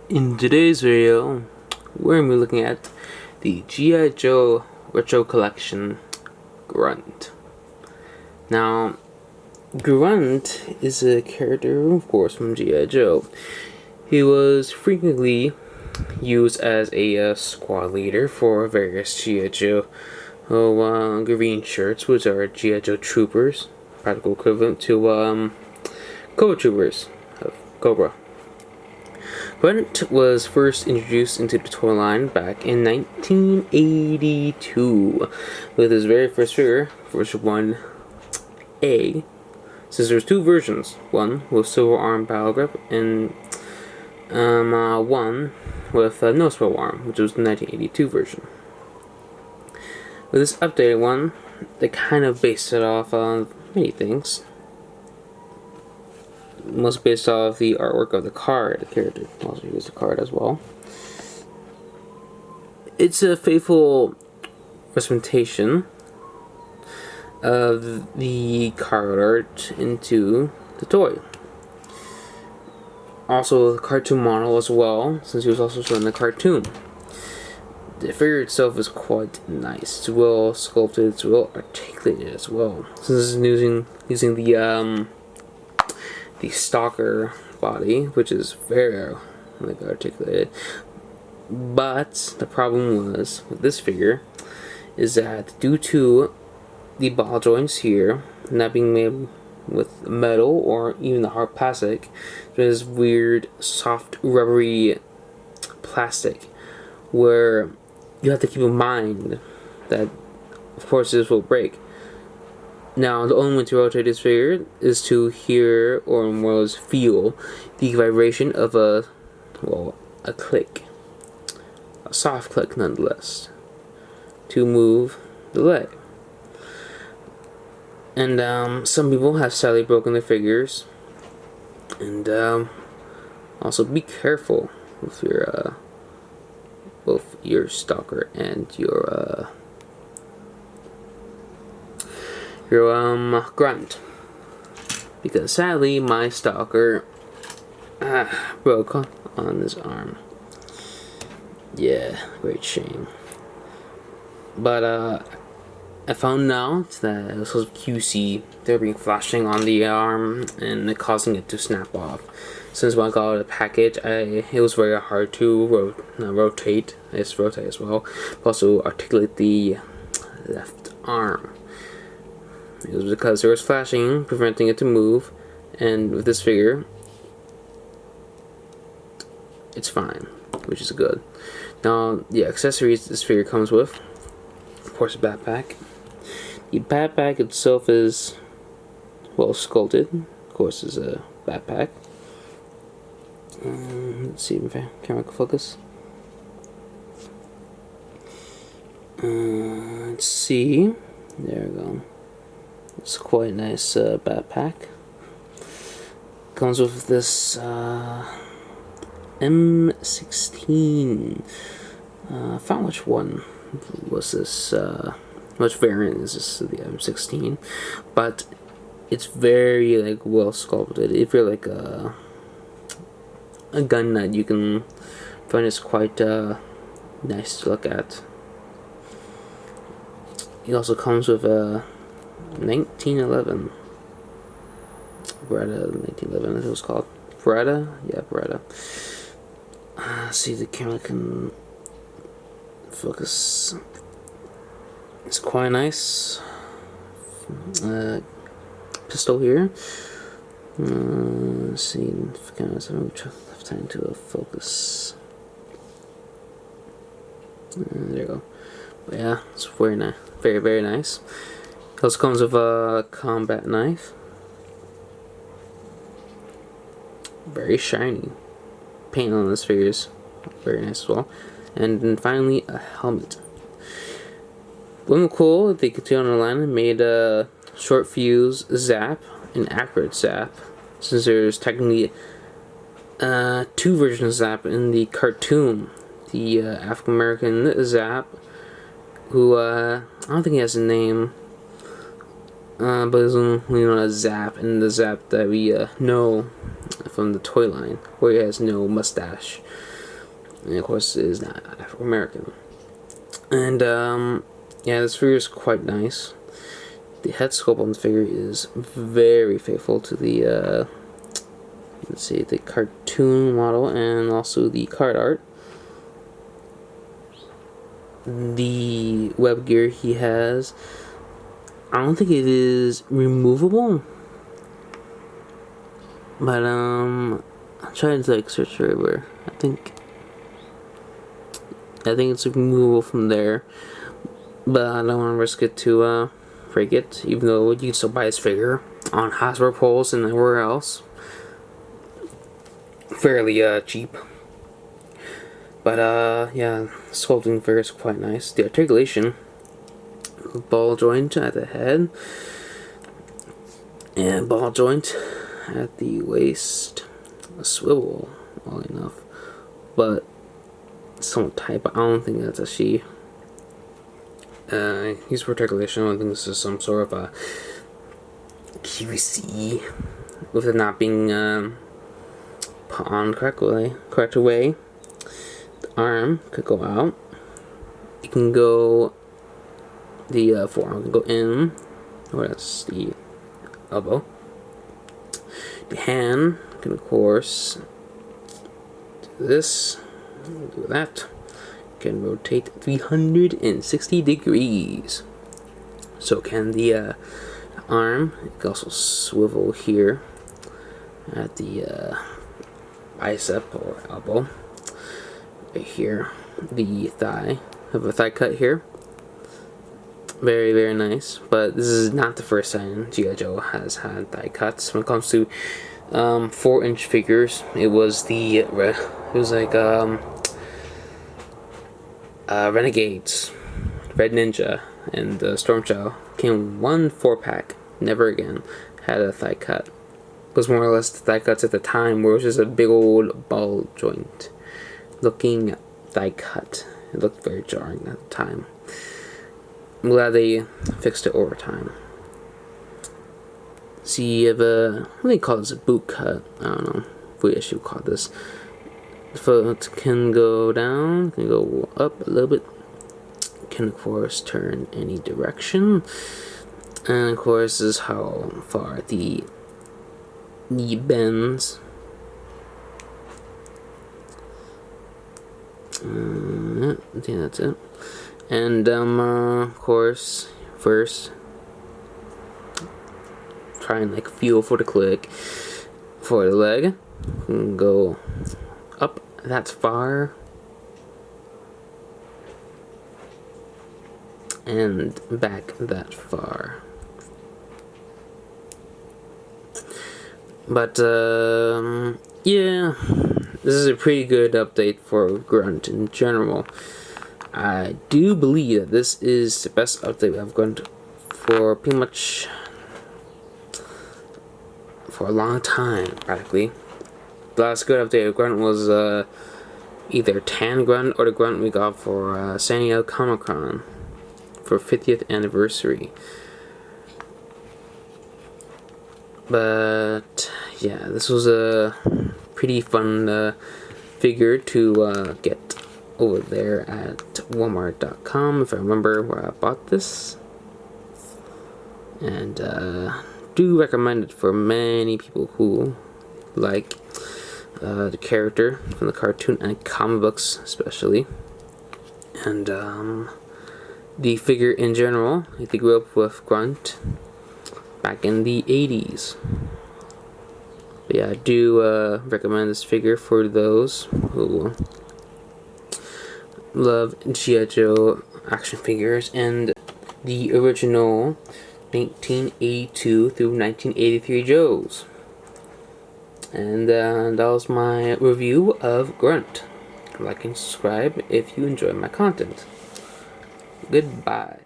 In today's video, we're going to be looking at the G.I. Joe Retro Collection Grunt. Now, Grunt is a character, of course, from G.I. Joe. He was frequently used as a squad leader for various G.I. Joe green shirts, which are G.I. Joe troopers, practical equivalent to Cobra troopers of Cobra. Grunt was first introduced into the toy line back in 1982 with his very first figure, version 1A, since there's two versions, one with silver arm battle grip and one with no silver arm, which was the 1982 version. With this updated one, they kind of based it off of many things. Most based off the artwork of the card. The character also used the card as well. It's a faithful representation of the card art into the toy. Also, the cartoon model as well, since he was also shown in the cartoon. The figure itself is quite nice. It's well sculpted. It's well articulated as well. Since it's using the stalker body, which is very articulated. But the problem was with this figure is that due to the ball joints here not being made with metal or even the hard plastic, there's weird soft rubbery plastic where you have to keep in mind that of course this will break. Now, the only way to rotate this figure is to hear, or more or less feel, the vibration of a click. A soft click, nonetheless, to move the leg. And some people have sadly broken their figures. And also be careful with your both your stalker and your grunt, because sadly my stalker broke on his arm. Yeah, great shame. But I found out that it was because of QC. They're being flashing on the arm and causing it to snap off. Since when I got out of the package, it was very hard to rotate. It's rotate as well, but also articulate the left arm. It was because there was flashing, preventing it to move, and with this figure, it's fine, which is good. Now, the accessories this figure comes with, of course, a backpack. The backpack itself is well sculpted. Of course, is a backpack. Let's see if the camera can focus. Let's see. There we go. It's quite a nice backpack. Comes with this M16. I found which one was this, which variant is this of the M16, but it's very well sculpted. If you're a gun nut, you can find it's quite nice to look at. It also comes with a 1911 Beretta, 1911 it was called. Beretta? Yeah, Beretta. See if the camera can focus. It's quite nice. Pistol here. Let's see if the camera's left time to focus. There you go. But yeah, it's very nice. Very, very nice. It also comes with a combat knife. Very shiny. Paint on this figure is very nice as well. And then finally, a helmet. One cool, they continued on the line and made a short fuse zap and accurate zap. Since there's technically two versions of zap in the cartoon. The African American Zap, who I don't think he has a name. But there's only known as Zap, and the Zap that we know from the toy line, where he has no mustache. and of course is not African American. And yeah, this figure is quite nice. The head sculpt on the figure is very faithful to the let's see, the cartoon model and also the card art. The web gear he has, I don't think it is removable, but I'm trying to like search everywhere. I think it's removable from there, but I don't want to risk it to break it, even though you can still buy this figure on Hasbro Pulse and everywhere else fairly cheap. But yeah, sculpting figure is quite nice. The articulation, ball joint at the head, and ball joint at the waist. A swivel, all enough, but somewhat tight. But I don't think that's a she. He's for articulation. I don't think this is some sort of a QC with it not being put on correct way. The arm could go out. It can go. The forearm can go in. Or that's the elbow. The hand can, of course, do this, do that. Can rotate 360 degrees. So can the arm. It can also swivel here at the bicep or elbow. Right here, the thigh. Have a thigh cut here. Very, very nice. But this is not the first time G.I. Joe has had thigh cuts. When it comes to 4-inch figures, it was like Renegades, Red Ninja, and Storm Shadow came one 4-pack. Never again had a thigh cut. It was more or less the thigh cuts at the time, where it was just a big old ball joint looking thigh cut. It looked very jarring at the time. I'm glad they fixed it over time. See, you have what do they call this? A boot cut. I don't know what I should call this. The foot can go down, can go up a little bit. Can, of course, turn any direction. And, of course, this is how far the knee bends. I think that's it. And of course, first try and like feel for the click for the leg. And go up that far and back that far. But yeah, this is a pretty good update for Grunt in general. I do believe that this is the best update I've Grunt for pretty much for a long time, practically. The last good update of Grunt was either Tan Grunt or the Grunt we got for San Diego Comic-Con for 50th anniversary. But yeah, this was a pretty fun figure to get over there at Walmart.com, if I remember where I bought this. And do recommend it for many people who like the character from the cartoon and comic books especially. And the figure in general, if they grew up with Grunt back in the 80s. But yeah, I do recommend this figure for those who love G.I. Joe action figures and the original 1982 through 1983 Joes. And that was my review of Grunt. Like and subscribe if you enjoy my content. Goodbye.